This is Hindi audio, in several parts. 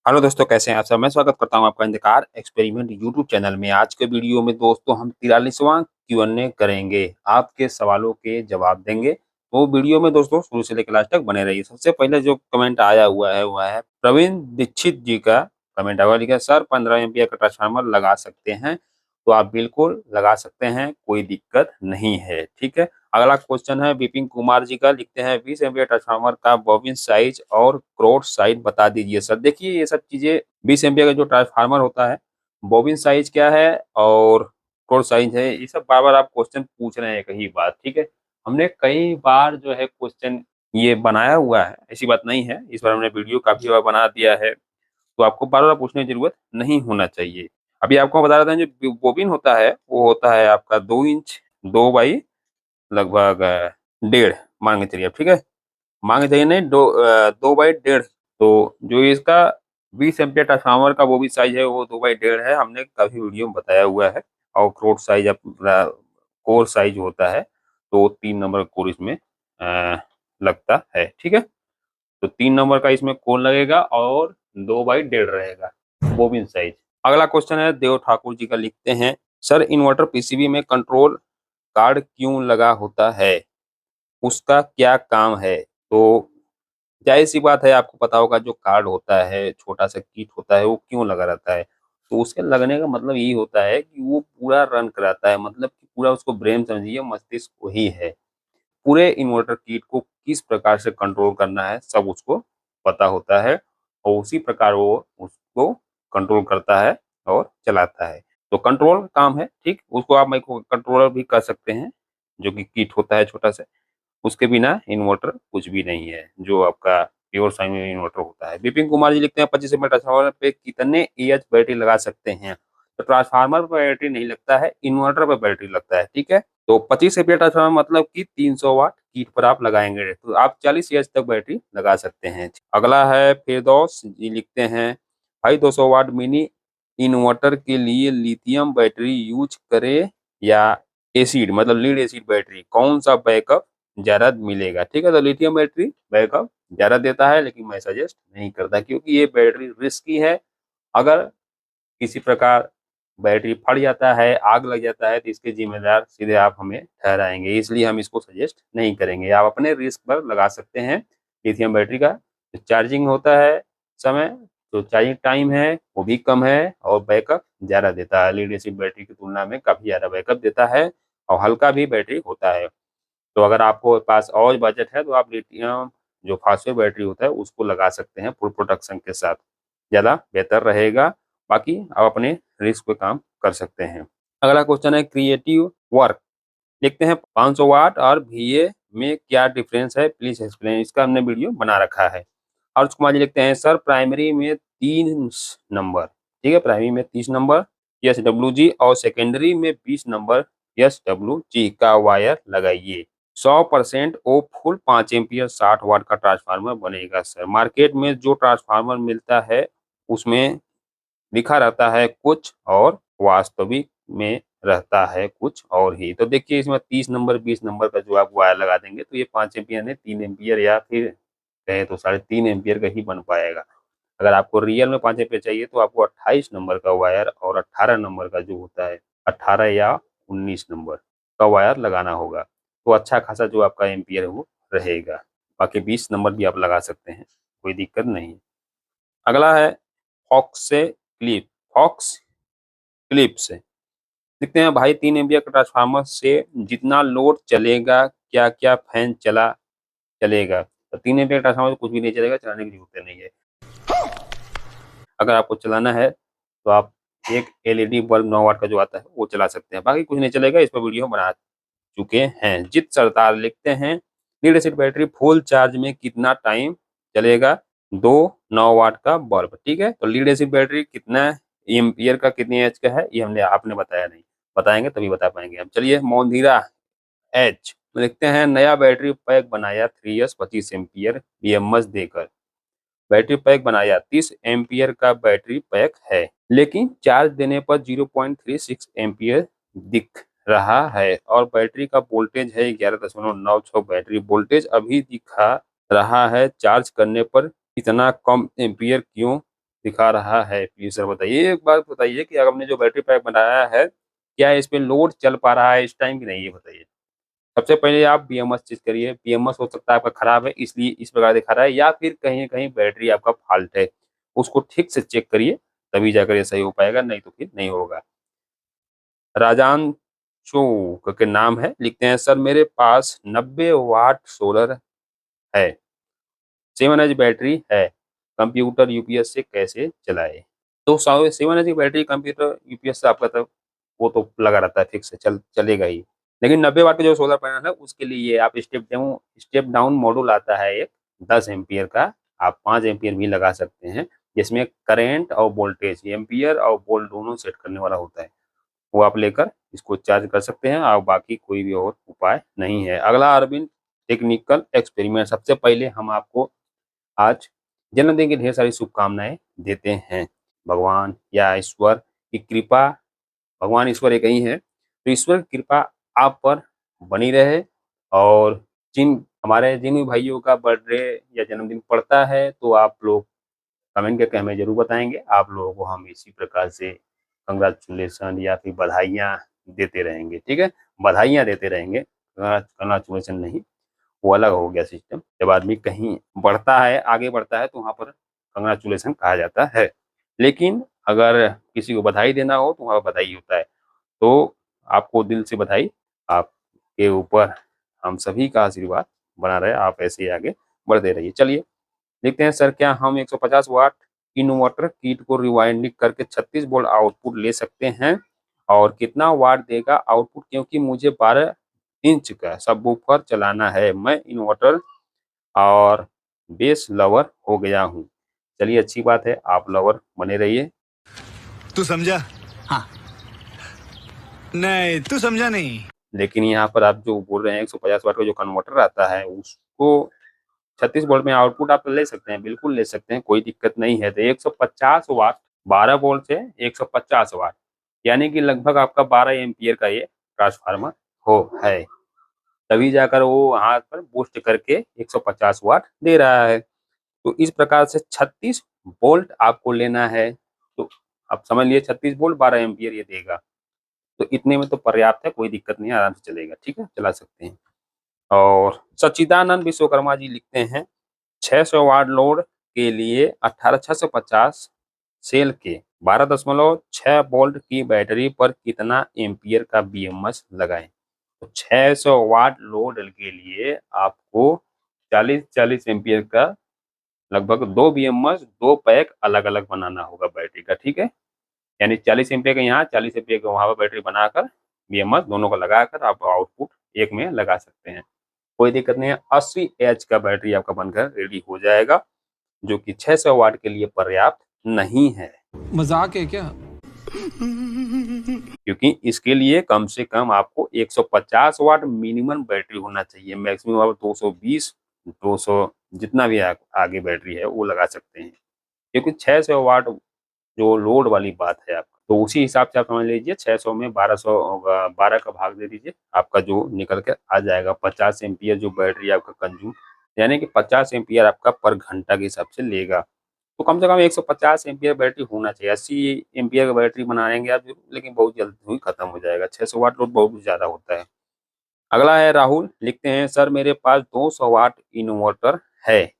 हेलो दोस्तों, कैसे हैं आप सब। मैं स्वागत करता हूं आपका इंतकार एक्सपेरिमेंट यूट्यूब चैनल में। आज के वीडियो में दोस्तों हम 43वां Q&A करेंगे, आपके सवालों के जवाब देंगे। तो वीडियो में दोस्तों शुरू से लेकर लास्ट तक बने रहिए। सबसे पहले जो कमेंट आया हुआ है वह है प्रवीण दीक्षित जी का कमेंट आया, लिखा सर 15 एम्पियर का ट्रांसफार्मर लगा सकते हैं। तो आप बिल्कुल लगा सकते हैं, कोई दिक्कत नहीं है। ठीक है। अगला क्वेश्चन है विपिन कुमार जी का, लिखते हैं 20 एम्पीयर ट्रांसफार्मर का बॉबिन साइज और क्रोड साइज बता दीजिए सर। देखिए ये सब चीजें 20 एम्पीयर का जो ट्रांसफार्मर होता है, बॉबिन साइज क्या है और क्रोड साइज है, ये सब बार बार आप क्वेश्चन पूछ रहे हैं एक ही बात। ठीक है। हमने कई बार जो है क्वेश्चन ये बनाया हुआ है, ऐसी बात नहीं है। इस बार हमने वीडियो काफी बार बना दिया है, तो आपको बार बार पूछने की जरूरत नहीं होना चाहिए। अभी आपको बता रहा था, जो बोबिन होता है वो होता है आपका 2 इंच, 2 बाई लगभग 1.5 मान के चलिए आप। ठीक है। मान के चलिए नहीं, 2 बाई 1.5। तो जो इसका 20 एम्पियर ट्रांसफार्मर का वो भी साइज है, वो 2 बाई 1.5 है। हमने काफी वीडियो में बताया हुआ है। और क्रोड साइज अपना कोर साइज होता है, तो 3 नंबर कोर इसमें लगता है। ठीक है। तो 3 नंबर का इसमें कोर लगेगा और 2 बाई 1.5 रहेगा बोबिन साइज। अगला क्वेश्चन है देव ठाकुर जी का, लिखते हैं सर इन्वर्टर पीसीबी में कंट्रोल कार्ड क्यों लगा होता है, उसका क्या काम है। तो जाहिर सी बात है, आपको पता होगा जो कार्ड होता है, छोटा सा किट होता है, वो क्यों लगा रहता है। तो उसके लगने का मतलब यही होता है कि वो पूरा रन कराता है, मतलब कि पूरा उसको ब्रेन समझिए, मस्तिष्क वही है। पूरे इन्वर्टर किट को किस प्रकार से कंट्रोल करना है सब उसको पता होता है, और उसी प्रकार वो उसको कंट्रोल करता है और चलाता है। तो कंट्रोल काम है। ठीक, उसको आप माइक्रो कंट्रोलर भी कर सकते हैं, जो कि किट होता है छोटा सा। उसके बिना इन्वर्टर कुछ भी नहीं है, जो आपका प्योर साइन इन्वर्टर होता है। विपिन कुमार जी लिखते हैं 25 एमएच ट्रांसफार्मर पे कितने एएच बैटरी लगा सकते हैं। तो ट्रांसफार्मर पर बैटरी नहीं लगता है, इन्वर्टर पर बैटरी लगता है। ठीक है। तो 25 एम्पीयर ट्रांसफार्मर मतलब कि 300 वाट कीट पर आप लगाएंगे, तो आप 40 एच तक बैटरी लगा सकते हैं। अगला है फिरदौस जी, लिखते हैं भाई 200 वाट मिनी इन्वर्टर के लिए लिथियम बैटरी यूज करें या एसिड मतलब लीड एसिड बैटरी, कौन सा बैकअप ज्यादा मिलेगा। ठीक है। तो लिथियम बैटरी बैकअप ज्यादा देता है, लेकिन मैं सजेस्ट नहीं करता, क्योंकि ये बैटरी रिस्की है। अगर किसी प्रकार बैटरी फट जाता है, आग लग जाता है, तो इसके जिम्मेदार सीधे आप हमें ठहराएंगे, इसलिए हम इसको सजेस्ट नहीं करेंगे। आप अपने रिस्क पर लगा सकते हैं लिथियम बैटरी का। जो चार्जिंग होता है समय, जो चार्जिंग टाइम है वो भी कम है, और बैकअप ज़्यादा देता है। लीड एसिड बैटरी की तुलना में काफ़ी ज़्यादा बैकअप देता है, और हल्का भी बैटरी होता है। तो अगर आपको पास और बजट है, तो आप लिथियम जो फास्फेट बैटरी होता है उसको लगा सकते हैं फुल प्रोटेक्शन के साथ, ज़्यादा बेहतर रहेगा। बाकी आप अपने रिस्क पे काम कर सकते हैं। अगला क्वेश्चन है क्रिएटिव वर्क, लिखते हैं 500 वाट और VA में क्या डिफरेंस है, प्लीज एक्सप्लेन। इसका हमने वीडियो बना रखा है। हर्ष कुमार जी लिखते हैं सर प्राइमरी में 3 नंबर, ठीक है, प्राइमरी में 30 नंबर SWG और सेकेंडरी में 20 नंबर SWG का वायर लगाइए। 100% ओ फुल 5 एम्पियर 60 वाट का ट्रांसफार्मर बनेगा सर। मार्केट में जो ट्रांसफार्मर मिलता है उसमें लिखा रहता है कुछ और वास्तविक में रहता है कुछ और ही। तो देखिए इसमें 30 नंबर 20 नंबर का जो आप वायर लगा देंगे, तो ये 5 एम्पियर ने 3 एम्पियर या फिर कहे तो 3.5 एम्पियर का ही बन पाएगा। अगर आपको रियल में 5 एम्पियर चाहिए, तो आपको 28 नंबर का वायर और 18 नंबर का जो होता है 18 या 19 नंबर का वायर लगाना होगा। तो अच्छा खासा जो आपका एम्पियर है वो रहेगा। बाकी 20 नंबर भी आप लगा सकते हैं, कोई दिक्कत नहीं। अगला है फॉक्स से क्लिप, फॉक्स क्लिप से देखते हैं भाई 3 एम्पियर का ट्रांसफार्मर से जितना लोड चलेगा, क्या क्या फैन चलेगा। तो 3 एम्पियर ट्रांसफार्मर से कुछ भी नहीं चलेगा, चलाने की जरूरत नहीं है। अगर आपको चलाना है तो आप एक LED बल्ब 9 वाट का जो आता है वो चला सकते हैं, बाकी कुछ नहीं चलेगा। इस पर वीडियो बना चुके हैं। जित सरदार लिखते हैं lead acid battery full charge में कितना टाइम चलेगा, 2 9 वाट का बल्ब। ठीक है। तो लीड एसिड बैटरी कितना एम्पियर का कितने एच का है, ये हमने आपने बताया नहीं, बताएंगे तभी बता पाएंगे हम। चलिए मोंधीरा एच लिखते हैं नया बैटरी पैक बनाया 3S 25 एम्पियर BMS देकर। बैटरी पैक बनाया 30 एम्पियर का बैटरी पैक है, लेकिन चार्ज देने पर 0.36 एम्पियर दिख रहा है, और बैटरी का वोल्टेज है 11.96। बैटरी वोल्टेज अभी दिखा रहा है, चार्ज करने पर इतना कम एम्पियर क्यों दिखा रहा है। प्लीज़ सर बताइए। एक बात बताइए कि आपने जो बैटरी पैक बनाया है, क्या इस पे लोड चल पा रहा है इस टाइम कि नहीं, ये बताइए? सबसे पहले आप बीएमएस चेक करिए। बीएमएस हो सकता है आपका खराब है, इसलिए इस प्रकार दिखा रहा है, या फिर कहीं न कहीं बैटरी आपका फ़ॉल्ट है। उसको ठीक से चेक करिए, तभी जाकर ये सही हो पाएगा, नहीं तो फिर नहीं होगा। राजान चो करके नाम है, लिखते हैं सर मेरे पास 90 वाट सोलर है, 7 एच बैटरी है, कंप्यूटर यूपीएस से कैसे चलाएँ? तो 7 एच की बैटरी कंप्यूटर यूपीएस से आपका तो वो तो लगा रहता है, फिक्स है, चलेगा ही। लेकिन 90 वाट का जो सोलर पैनल है उसके लिए आप स्टेप डाउन मॉड्यूल आता है एक 10 एम्पीयर का, आप 5 एम्पीयर भी लगा सकते हैं, जिसमें करंट और वोल्टेज एम्पीयर और वोल्ट दोनों सेट करने वाला होता है। वो आप लेकर इसको चार्ज कर सकते हैं और बाकी कोई भी और उपाय नहीं है। अगला अरविंद टेक्निकल एक्सपेरिमेंट। सबसे पहले हम आपको आज जन्मदिन की ढेर सारी शुभकामनाएँ देते हैं। भगवान या ईश्वर की कृपा, भगवान ईश्वर एक ही है, तो ईश्वर की कृपा आप पर बनी रहे। और जिन भी भाइयों का बर्थडे या जन्मदिन पड़ता है, तो आप लोग कमेंट करके हमें ज़रूर बताएँगे। आप लोगों को हम इसी प्रकार से कांग्रेचुलेशन या फिर बधाइयाँ देते रहेंगे, ठीक है? बधाइयाँ देते रहेंगे, कांग्रेचुलेशन नहीं। वो अलग हो गया सिस्टम। जब आदमी कहीं बढ़ता है, आगे बढ़ता है, तो वहाँ पर कांग्रेचुलेशन कहा जाता है। लेकिन अगर किसी को बधाई देना हो, तो वहाँ बधाई होता है। तो आपको दिल से बधाई, आपके ऊपर हम सभी का आशीर्वाद बना रहे, आप ऐसे ही आगे बढ़ते रहिए। चलिए देखते हैं सर, क्या हम 150 वाट इन्वर्टर किट को रिवाइंडिंग करके 36 वोल्ट आउटपुट ले सकते हैं? और कितना वाट देगा आउटपुट, क्योंकि मुझे 12 इंच का सबवूफर चलाना है। मैं इन्वर्टर और बेस लवर हो गया हूँ। चलिए अच्छी बात है, आप लवर बने रहिए। तू समझा? हाँ। नहीं, तू समझा नहीं। लेकिन यहाँ पर आप जो बोल रहे हैं 150 वाट का जो कन्वर्टर आता है, उसको 36 वोल्ट में आउटपुट आप ले सकते हैं, बिल्कुल ले सकते हैं, कोई दिक्कत नहीं है। तो 150 वाट 12 वोल्ट से 150 वाट, यानी कि लगभग आपका 12 एम्पीयर का ये ट्रांसफार्मर है। तभी जाकर वो वहाँ पर बूस्ट करके 150 वाट दे रहा है। तो इस प्रकार से 36 वोल्ट आपको लेना है। तो आप समझ लिए 36 वोल्ट 12 एम्पीयर ये देगा। तो इतने में तो पर्याप्त है, कोई दिक्कत नहीं है, आराम से चलेगा, ठीक है? चला सकते हैं। और सच्चिदानंद विश्वकर्मा जी लिखते हैं 600 वाट लोड के लिए 18650 सेल के 12.6 वोल्ट की बैटरी पर कितना एम्पीयर का बीएमएस लगाएं? तो 600 वाट लोड के लिए आपको 40-40 एम्पीयर का लगभग 2 बीएमएस 2 पैक अलग-अलग बनाना होगा बैटरी का, ठीक है? यानी 40 एम्पीयर का यहाँ, 40 एम्पीयर का वहाँ पर बैटरी बनाकर बीएमएस दोनों को लगाकर आप आउटपुट एक में लगा सकते हैं। कोई दिक्कत नहीं है। 80 एच का बैटरी आपका बनकर रेडी हो जाएगा, जो कि 600 वाट के लिए पर्याप्त नहीं है। मजाक है क्या? क्योंकि इसके लिए कम से कम आपको 150 वाट मिनिमम बैटरी होना चाहिए। मैक्सिमम आप 220, 200 जितना भी आगे बैटरी है वो लगा सकते हैं। क्योंकि 600 वाट जो लोड वाली बात है आपका, तो उसी हिसाब से आप समझ लीजिए 600 में 1200 होगा, 12 का भाग दे दीजिए, आपका जो निकल के आ जाएगा 50 एम्पीयर जो बैटरी आपका कंज्यूम, यानी कि 50 एम्पीयर आपका पर घंटा के हिसाब से लेगा। तो कम से कम 150 एम्पीयर बैटरी होना चाहिए। 80 एम्पीयर का बैटरी बनाएँगे आप, लेकिन बहुत जल्द ही खत्म हो जाएगा। 600 वाट लोड बहुत ज़्यादा होता है। अगला है राहुल, लिखते हैं सर मेरे पास 200 वाट इन्वर्टर है,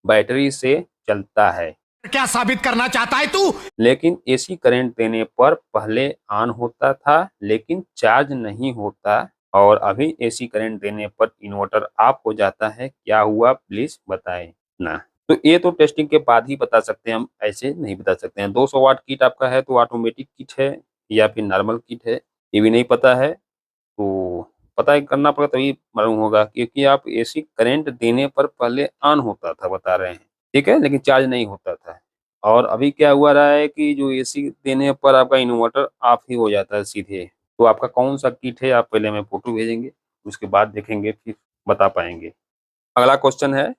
बैटरी से चलता है। क्या साबित करना चाहता है तू? लेकिन एसी करंट देने पर पहले ऑन होता था, लेकिन चार्ज नहीं होता, और अभी एसी करंट देने पर इन्वर्टर ऑफ हो जाता है, क्या हुआ प्लीज बताएं ना। तो ये तो टेस्टिंग के बाद ही बता सकते हैं, हम ऐसे नहीं बता सकते हैं। 200 वाट किट आपका है तो ऑटोमेटिक किट है या फिर नॉर्मल किट है, ये भी नहीं पता है। तो पता करना पड़ेगा तभी मालूम होगा, क्योंकि आप एसी करंट देने पर पहले ऑन होता था बता रहे हैं, ठीक है, लेकिन चार्ज नहीं होता था। और अभी क्या हुआ रहा है कि जो एसी देने पर आपका इन्वर्टर ऑफ ही हो जाता है सीधे। तो आपका कौन सा किट है, आप पहले हमें फोटो भेजेंगे, उसके बाद देखेंगे फिर बता पाएंगे। अगला क्वेश्चन है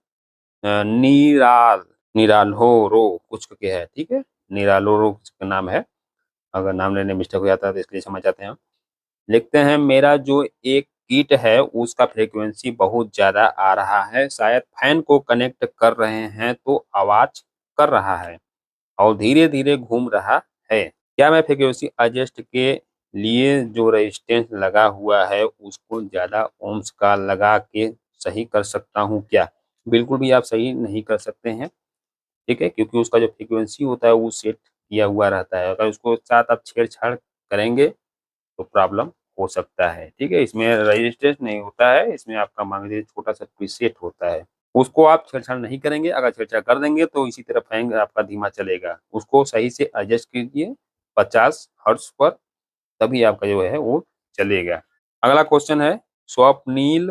निराल निरालोरो कुछ करके है, ठीक है, निरालोरो कुछ का नाम है। अगर नाम लेने मिस्टेक हो जाता है तो इसलिए समझ जाते हैं हम। लिखते हैं मेरा जो एक किट है उसका फ्रीक्वेंसी बहुत ज़्यादा आ रहा है, शायद फैन को कनेक्ट कर रहे हैं तो आवाज़ कर रहा है, और धीरे-धीरे घूम रहा है। क्या मैं फ्रीक्वेंसी एडजस्ट के लिए जो रेजिस्टेंस लगा हुआ है उसको ज़्यादा ओम्स का लगा के सही कर सकता हूँ क्या? बिल्कुल भी आप सही नहीं कर सकते हैं, ठीक है? क्योंकि उसका जो फ्रीक्वेंसी होता है वो सेट किया हुआ रहता है। अगर उसको साथ आप छेड़-छाड़ करेंगे तो प्रॉब्लम हो सकता है, ठीक है? इसमें रेजिस्टेंस नहीं होता है, इसमें आपका मान लीजिए छोटा-सा प्रीसेट होता है। उसको आप छेड़-छाड़ नहीं करेंगे, अगर छेड़-छाड़ कर देंगे तो इसी तरह फैन आपका धीमा चलेगा। उसको सही से एडजस्ट कीजिए 50 हर्ट्ज़ पर, तभी आपका जो है वो चलेगा। अगला क्वेश्चन है स्वप्निल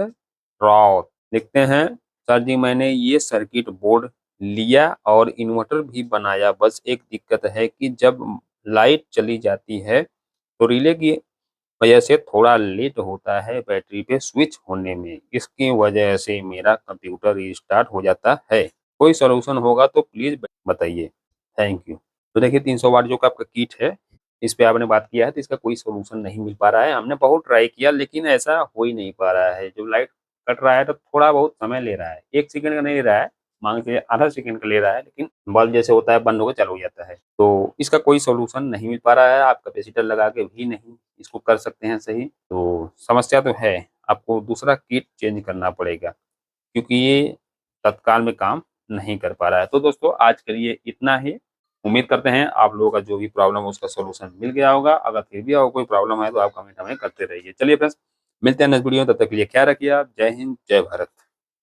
राउत लिखते हैं, सर जी मैंने ये सर्किट बोर्ड लिया और इन्वर्टर भी बनाया, बस एक दिक्कत है कि जब लाइट चली जाती है तो रिले की वजह से थोड़ा लेट होता है बैटरी पे स्विच होने में। इसकी वजह से मेरा कंप्यूटर रिस्टार्ट हो जाता है। कोई सॉल्यूशन होगा तो प्लीज़ बताइए। Thank you. तो देखिए 300 वाट जो का आपका किट है, इस पे आपने बात किया है तो इसका कोई सॉल्यूशन नहीं मिल पा रहा है। हमने बहुत ट्राई किया लेकिन ऐसा हो ही नहीं पा रहा है। जब लाइट कट रहा है तो थोड़ा बहुत समय ले रहा है। 1 सेकंड का नहीं ले रहा है, मान के चलिए आधा सेकंड का ले रहा है, लेकिन बल्ब जैसे होता है बंद होके चालू हो जाता है। तो इसका कोई सॉल्यूशन नहीं मिल पा रहा है। आप कैपेसिटर लगा के भी नहीं इसको कर सकते हैं सही। तो समस्या तो है, आपको दूसरा किट चेंज करना पड़ेगा क्योंकि ये तत्काल में काम नहीं कर पा रहा है। तो दोस्तों आज के लिए इतना ही। उम्मीद करते हैं आप लोगों का जो भी प्रॉब्लम है उसका सॉल्यूशन मिल गया होगा। अगर फिर भी और कोई प्रॉब्लम है तो आप कमेंट हमें करते रहिए। चलिए फ्रेंड्स, मिलते हैं नेक्स्ट वीडियो में, तब तक के लिए ख्याल रखिए आप। जय हिंद, जय भारत।